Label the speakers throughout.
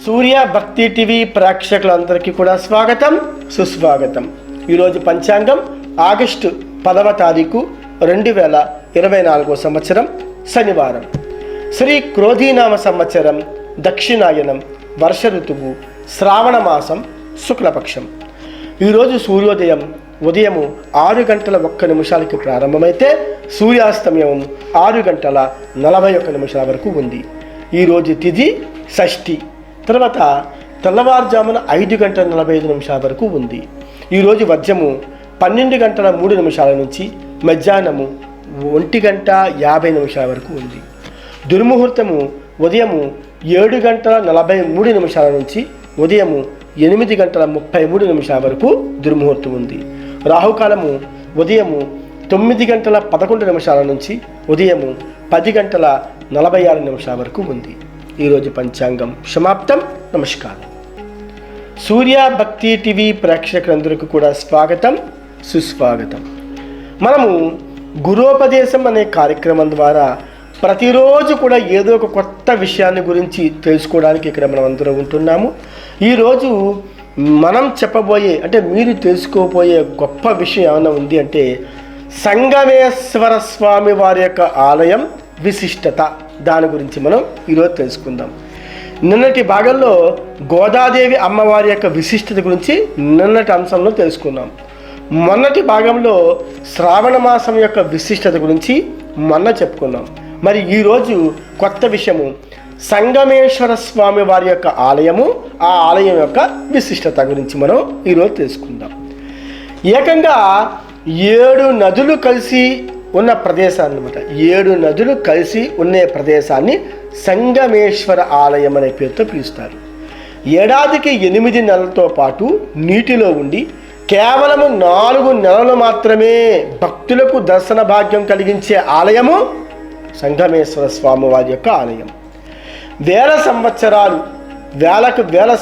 Speaker 1: సూర్య భక్తి టీవీ ప్రేక్షకులందరికీ కూడా స్వాగతం, సుస్వాగతం. ఈరోజు పంచాంగం ఆగస్టు 10వ తారీఖు 2024 సంవత్సరం శనివారం. శ్రీ క్రోధీనామ సంవత్సరం, దక్షిణాయనం, వర్ష ఋతువు, శ్రావణ మాసం, శుక్లపక్షం. ఈరోజు సూర్యోదయం ఉదయం 6:01 ప్రారంభమైతే సూర్యాస్తమయం 6:41 వరకు ఉంది. ఈరోజు తిథి షష్ఠి, తర్వాత తెల్లవారుజామున 5:45 వరకు ఉంది. ఈరోజు వర్జము 12:03 నుంచి మధ్యాహ్నము 1:50 వరకు ఉంది. దుర్ముహూర్తము ఉదయము 7:43 నుంచి ఉదయము 8:33 వరకు దుర్ముహూర్తం ఉంది. రాహుకాలము ఉదయము 9:11 నుంచి ఉదయము 10:46 వరకు ఉంది. ఈరోజు పంచాంగం సమాప్తం. నమస్కారం. సూర్య భక్తి టీవీ ప్రేక్షకులందరికీ కూడా స్వాగతం, సుస్వాగతం. మనము గురోపదేశం అనే కార్యక్రమం ద్వారా ప్రతిరోజు కూడా ఏదో ఒక కొత్త విషయాన్ని గురించి తెలుసుకోవడానికి ఇక్కడ మనం అందరూ ఉంటున్నాము. ఈరోజు మనం చెప్పబోయే, అంటే మీరు తెలుసుకోబోయే గొప్ప విషయం ఏమైనా ఉంది అంటే సంగమేశ్వర స్వామి వారి యొక్క ఆలయం విశిష్టత. దాని గురించి మనం ఈరోజు తెలుసుకుందాం. నిన్నటి భాగంలో గోదాదేవి అమ్మవారి యొక్క విశిష్టత గురించి నిన్నటి అంశంలో తెలుసుకున్నాం. మొన్నటి భాగంలో శ్రావణ మాసం యొక్క విశిష్టత గురించి మొన్న చెప్పుకున్నాం. మరి ఈరోజు కొత్త విషయము సంగమేశ్వర స్వామి వారి యొక్క ఆలయము, ఆ ఆలయం యొక్క విశిష్టత గురించి మనం ఈరోజు తెలుసుకుందాం. ఏకంగా 7 నదులు కలిసి ఉన్న ప్రదేశాన్ని అనమాట, 7 నదులు కలిసి ఉన్న ప్రదేశాన్ని సంగమేశ్వర ఆలయం అనే పేరుతో పిలుస్తారు. ఏడాదికి 8 నెలలతో పాటు నీటిలో ఉండి కేవలము 4 నెలలు మాత్రమే భక్తులకు దర్శన భాగ్యం కలిగించే ఆలయము సంగమేశ్వర స్వామి వారి యొక్క ఆలయం. వేల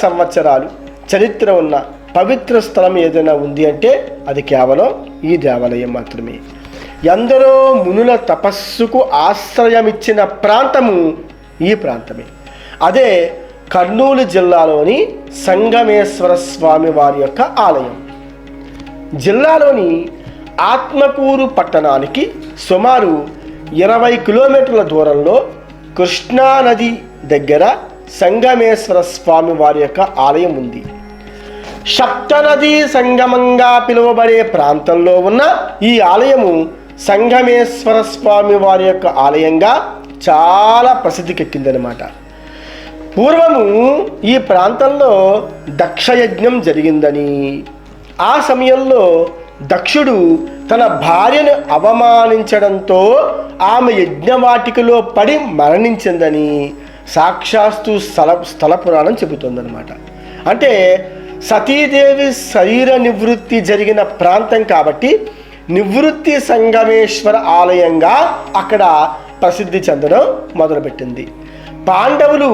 Speaker 1: సంవత్సరాలు చరిత్ర ఉన్న పవిత్ర స్థలం ఏదైనా ఉంది అంటే అది కేవలం ఈ దేవాలయం మాత్రమే. ఎందరో మునుల తపస్సుకు ఆశ్రయమిచ్చిన ప్రాంతము ఈ ప్రాంతమే. అదే కర్నూలు జిల్లాలోని సంగమేశ్వర స్వామి వారి యొక్క ఆలయం. జిల్లాలోని ఆత్మకూరు పట్టణానికి సుమారు 20 కిలోమీటర్ల దూరంలో కృష్ణానది దగ్గర సంగమేశ్వర స్వామి వారి యొక్క ఆలయం ఉంది. సప్తనది సంగమంగా పిలువబడే ప్రాంతంలో ఉన్న ఈ ఆలయము సంగమేశ్వర స్వామి వారి యొక్క ఆలయంగా చాలా ప్రసిద్ధికెక్కిందనమాట. పూర్వము ఈ ప్రాంతంలో దక్షయజ్ఞం జరిగిందని, ఆ సమయంలో దక్షుడు తన భార్యను అవమానించడంతో ఆమె యజ్ఞవాటికలో పడి మరణించిందని సాక్షాత్తు స్థల పురాణం చెబుతుందన్నమాట. అంటే సతీదేవి శరీర నివృత్తి జరిగిన ప్రాంతం కాబట్టి నివృత్తి సంగమేశ్వర ఆలయంగా అక్కడ ప్రసిద్ధి చెందడం మొదలుపెట్టింది. పాండవులు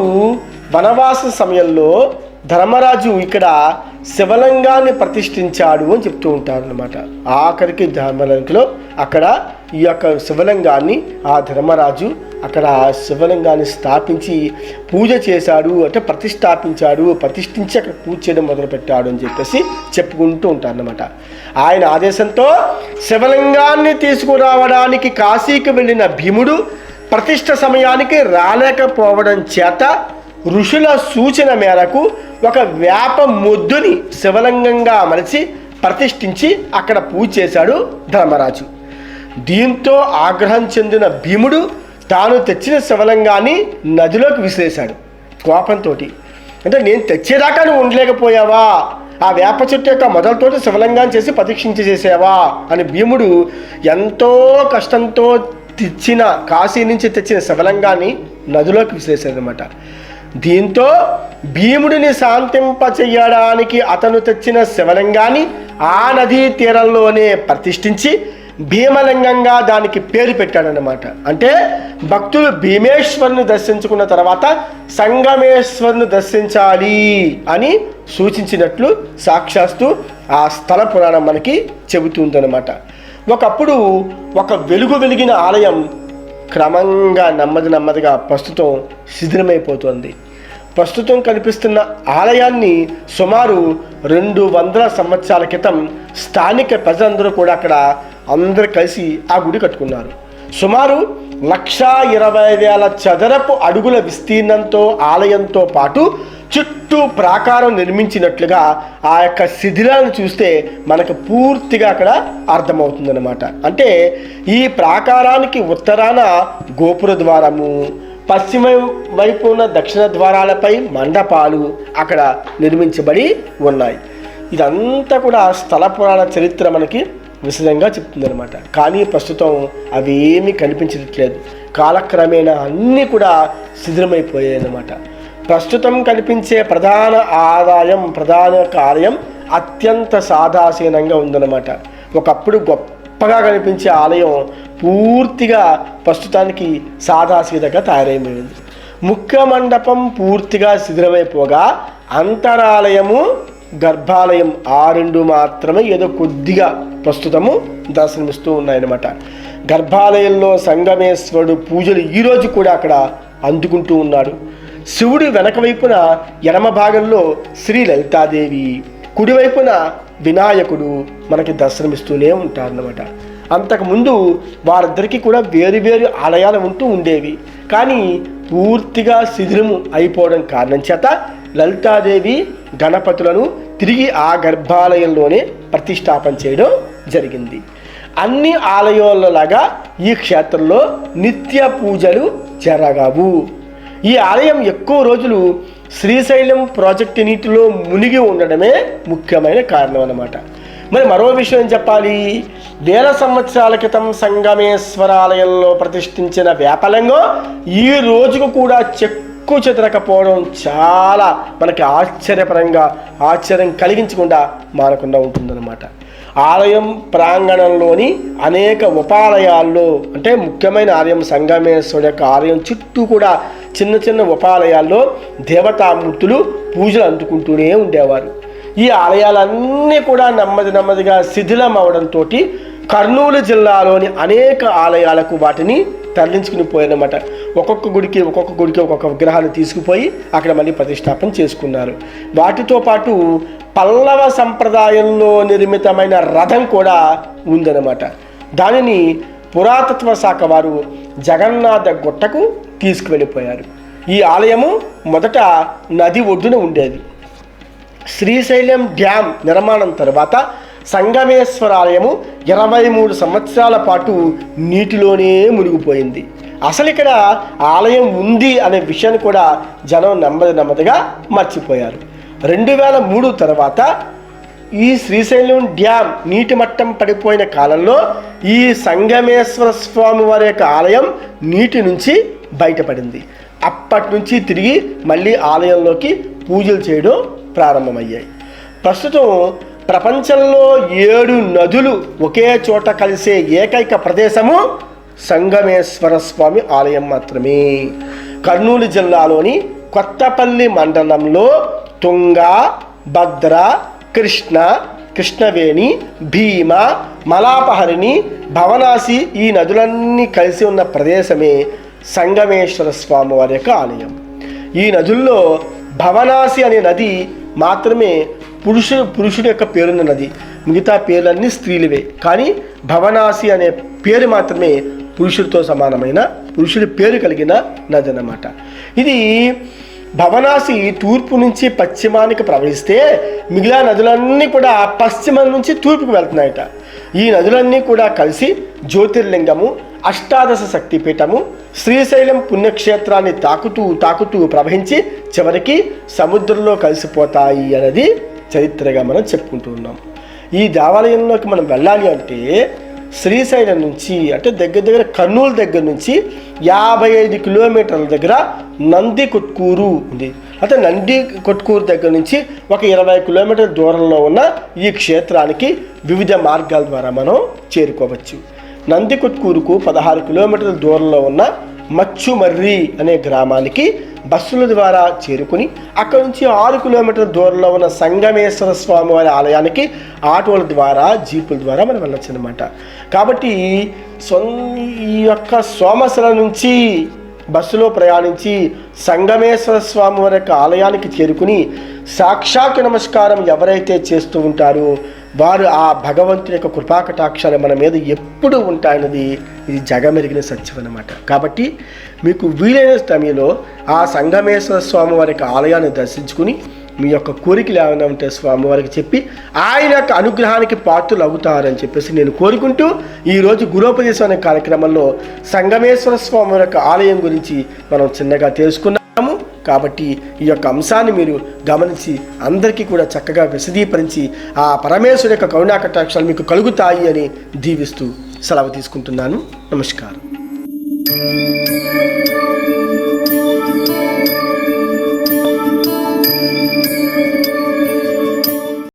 Speaker 1: వనవాస సమయంలో ధర్మరాజు ఇక్కడ శివలింగాన్ని ప్రతిష్ఠించాడు అని చెప్తూ ఉంటారు అన్నమాట. ఆఖరికి ధర్మలింగంలో అక్కడ ఈ యొక్క శివలింగాన్ని ఆ ధర్మరాజు అక్కడ శివలింగాన్ని స్థాపించి పూజ చేశాడు, అంటే ప్రతిష్ఠించి అక్కడ పూజ చేయడం మొదలుపెట్టాడు అని చెప్పేసి చెప్పుకుంటూ ఉంటారు అన్నమాట. ఆయన ఆదేశంతో శివలింగాన్ని తీసుకురావడానికి కాశీకి వెళ్ళిన భీముడు ప్రతిష్ఠ సమయానికి రాలేకపోవడం చేత ఋషుల సూచన మేరకు ఒక వేప మొద్దుని శివలింగంగా మలిచి ప్రతిష్ఠించి అక్కడ పూజ చేశాడు ధర్మరాజు. దీంతో ఆగ్రహం చెందిన భీముడు తాను తెచ్చిన శివలింగాన్ని నదిలోకి విసిరేశాడు కోపంతో. అంటే నేను తెచ్చేదాకా నువ్వు ఉండలేకపోయావా, ఆ వేప చెట్టు యొక్క మొదలతోటి శివలింగాన్ని చేసి ప్రతిష్ఠించి చేసావా అని భీముడు ఎంతో కష్టంతో తెచ్చిన కాశీ నుంచి తెచ్చిన శివలింగాన్ని నదిలోకి విసిరేశాడనమాట. దీంతో భీముడిని శాంతింపచేయడానికి అతను తెచ్చిన శివలింగాన్ని ఆ నదీ తీరంలోనే ప్రతిష్ఠించి భీమలింగంగా దానికి పేరు పెట్టాడనమాట. అంటే భక్తులు భీమేశ్వరుని దర్శించుకున్న తర్వాత సంగమేశ్వరుని దర్శించాలి అని సూచించినట్లు సాక్షాత్తు ఆ స్థల పురాణం మనకి చెబుతుందన్నమాట. ఒకప్పుడు ఒక వెలుగు వెలిగిన ఆలయం క్రమంగా నెమ్మదిగా ప్రస్తుతం శిథిలమైపోతుంది. ప్రస్తుతం కనిపిస్తున్న ఆలయాన్ని సుమారు 200 సంవత్సరాల క్రితం స్థానిక ప్రజలందరూ కూడా అక్కడ అందరూ కలిసి ఆ గుడి కట్టుకున్నారు. సుమారు 1,20,000 చదరపు అడుగుల విస్తీర్ణంతో ఆలయంతో పాటు చుట్టూ ప్రాకారం నిర్మించినట్లుగా ఆ యొక్క శిథిలాలను చూస్తే మనకు పూర్తిగా అక్కడ అర్థమవుతుందన్నమాట. అంటే ఈ ప్రాకారానికి ఉత్తరాన గోపుర ద్వారము, పశ్చిమ వైపు ఉన్న దక్షిణ ద్వారాలపై మండపాలు అక్కడ నిర్మించబడి ఉన్నాయి. ఇదంతా కూడా స్థల పురాణ చరిత్ర మనకి విశదంగా చెప్తుందన్నమాట. కానీ ప్రస్తుతం అవి ఏమీ కనిపించట్లేదు. కాలక్రమేణా అన్నీ కూడా శిథిలమైపోయాయి అన్నమాట. ప్రస్తుతం కనిపించే ప్రధాన ఆలయం అత్యంత సాదాసీనంగా ఉందన్నమాట. ఒకప్పుడు గొప్పగా కనిపించే ఆలయం పూర్తిగా ప్రస్తుతానికి సాదాసీదగా తయారైపోయింది. ముఖ్య మండపం పూర్తిగా శిథిలమైపోగా అంతరాలయము, గర్భాలయం ఆ రెండు మాత్రమే ఏదో కొద్దిగా ప్రస్తుతము దర్శనమిస్తూ ఉన్నాయన్నమాట. గర్భాలయంలో సంగమేశ్వరుడు పూజలు ఈరోజు కూడా అక్కడ అందుకుంటూ ఉన్నాడు. శివుడి వెనక వైపున ఎడమ భాగంలో శ్రీ లలితాదేవి, కుడివైపున వినాయకుడు మనకి దర్శనమిస్తూనే ఉంటారన్నమాట. అంతకుముందు వారిద్దరికీ కూడా వేరు ఆలయాలు ఉంటూ ఉండేవి. కానీ పూర్తిగా శిథిలము అయిపోవడం కారణం చేత లలితాదేవి గణపతులను తిరిగి ఆ గర్భాలయంలోనే ప్రతిష్టాపన చేయడం జరిగింది. అన్ని ఆలయాలలాగా ఈ క్షేత్రంలో నిత్య పూజలు జరగవు. ఈ ఆలయం ఎక్కువ రోజులు శ్రీశైలం ప్రాజెక్టు నీటిలో మునిగి ఉండడమే ముఖ్యమైన కారణం అన్నమాట. మరి మరో విషయం చెప్పాలి. 1000 సంవత్సరాల క్రితం సంగమేశ్వర ఆలయంలో ప్రతిష్ఠించిన వేపలింగం ఈ రోజుకు కూడా చెక్కు చెదరకపోవడం చాలా మనకి ఆశ్చర్యం కలిగించకుండా మానకుండా ఉంటుందన్నమాట. ఆలయం ప్రాంగణంలోని అనేక ఉపాలయాల్లో, అంటే ముఖ్యమైన ఆలయం సంగమేశ్వరుడు యొక్క ఆలయం చుట్టూ కూడా చిన్న ఉపాలయాల్లో దేవతామూర్తులు పూజలు అందుకుంటూనే ఉండేవారు. ఈ ఆలయాలన్నీ కూడా నెమ్మదిగా శిథిలం అవడంతో కర్నూలు జిల్లాలోని అనేక ఆలయాలకు వాటిని తరలించుకుని పోయారన్నమాట. ఒక్కొక్క గుడికి ఒక్కొక్క విగ్రహాలు తీసుకుపోయి అక్కడ మళ్ళీ ప్రతిష్టాపన చేసుకున్నారు. వాటితో పాటు పల్లవ సంప్రదాయంలో నిర్మితమైన రథం కూడా ఉందన్నమాట. దానిని పురాతత్వ శాఖ వారు జగన్నాథ గుట్టకు తీసుకువెళ్ళిపోయారు. ఈ ఆలయము మొదట నది ఒడ్డున ఉండేది. శ్రీశైలం డ్యామ్ నిర్మాణం తర్వాత సంగమేశ్వర ఆలయము 23 సంవత్సరాల పాటు నీటిలోనే మునిగిపోయింది. అసలు ఇక్కడ ఆలయం ఉంది అనే విషయాన్ని కూడా జనం నెమ్మదిగా మర్చిపోయారు. 2003 తర్వాత ఈ శ్రీశైలం డ్యామ్ నీటి మట్టం పడిపోయిన కాలంలో ఈ సంగమేశ్వర స్వామి వారి యొక్క ఆలయం నీటి నుంచి బయటపడింది. అప్పటి నుంచి తిరిగి మళ్ళీ ఆలయంలోకి పూజలు చేయడం ప్రారంభమయ్యాయి. ప్రస్తుతం ప్రపంచంలో 7 నదులు ఒకే చోట కలిసే ఏకైక ప్రదేశము సంగమేశ్వర స్వామి ఆలయం మాత్రమే. కర్నూలు జిల్లాలోని కొత్తపల్లి మండలంలో తుంగ, భద్ర, కృష్ణవేణి, భీమ, మలాపహరిణి, భవనాసి ఈ నదులన్నీ కలిసి ఉన్న ప్రదేశమే సంగమేశ్వర స్వామి వారి యొక్క ఆలయం. ఈ నదుల్లో భవనాసి అనే నది మాత్రమే పురుషుడి యొక్క పేరున్న నది. మిగతా పేర్లన్నీ స్త్రీలవే. కానీ భవనాసి అనే పేరు మాత్రమే పురుషుడితో సమానమైన, పురుషుడి పేరు కలిగిన నది అన్నమాట. ఇది భవనాసి తూర్పు నుంచి పశ్చిమానికి ప్రవహిస్తే మిగిలిన నదులన్నీ కూడా పశ్చిమం నుంచి తూర్పుకు వెళ్తున్నాయట. ఈ నదులన్నీ కూడా కలిసి జ్యోతిర్లింగము, అష్టాదశ శక్తిపీఠము, శ్రీశైలం పుణ్యక్షేత్రాన్ని తాకుతూ ప్రవహించి చివరికి సముద్రంలో కలిసిపోతాయి అనేది చరిత్రగా మనం చెప్పుకుంటూ ఉన్నాం. ఈ దేవాలయంలోకి మనం వెళ్ళాలి అంటే శ్రీశైలం నుంచి, అంటే దగ్గర కర్నూలు దగ్గర నుంచి 55 కిలోమీటర్ల దగ్గర నంది కొట్కూరు ఉంది. అంటే నంది కొట్కూరు దగ్గర నుంచి ఒక 20 కిలోమీటర్ల దూరంలో ఉన్న ఈ క్షేత్రానికి వివిధ మార్గాల ద్వారా మనం చేరుకోవచ్చు. నంది కొట్కూరుకు 16 కిలోమీటర్ల దూరంలో ఉన్న మచ్చుమర్రి అనే గ్రామానికి బస్సుల ద్వారా చేరుకుని అక్కడ నుంచి 6 కిలోమీటర్ల దూరంలో ఉన్న సంగమేశ్వర స్వామి వారి ఆలయానికి ఆటోల ద్వారా జీపుల ద్వారా మనం వెళ్ళొచ్చు అనమాట. కాబట్టి ఈ యొక్క సోమశిల నుంచి బస్సులో ప్రయాణించి సంగమేశ్వర స్వామి వారి యొక్క ఆలయానికి చేరుకుని సాక్షాత్ నమస్కారం ఎవరైతే చేస్తూ ఉంటారో వారు ఆ భగవంతుని యొక్క కృపాకటాక్షాలు మన మీద ఎప్పుడు ఉంటాయన్నది ఇది జగమెరిగిన సత్యం అన్నమాట. కాబట్టి మీకు వీలైన సమయంలో ఆ సంగమేశ్వర స్వామి వారి యొక్క ఆలయాన్ని దర్శించుకుని మీ యొక్క కోరికలు ఏమైనా ఉంటే స్వామివారికి చెప్పి ఆయన యొక్క అనుగ్రహానికి పాత్రలు అవుతారని చెప్పేసి నేను కోరుకుంటూ ఈరోజు గురోపదేశం అనే కార్యక్రమంలో సంగమేశ్వర స్వామి యొక్క ఆలయం గురించి మనం చిన్నగా తెలుసుకున్నాము. కాబట్టి ఈ యొక్క అంశాన్ని మీరు గమనించి అందరికీ కూడా చక్కగా విశదీకరించి ఆ పరమేశ్వరు యొక్క కరుణాకటాక్షాలు మీకు కలుగుతాయి అని దీవిస్తూ సెలవు తీసుకుంటున్నాను. నమస్కారం.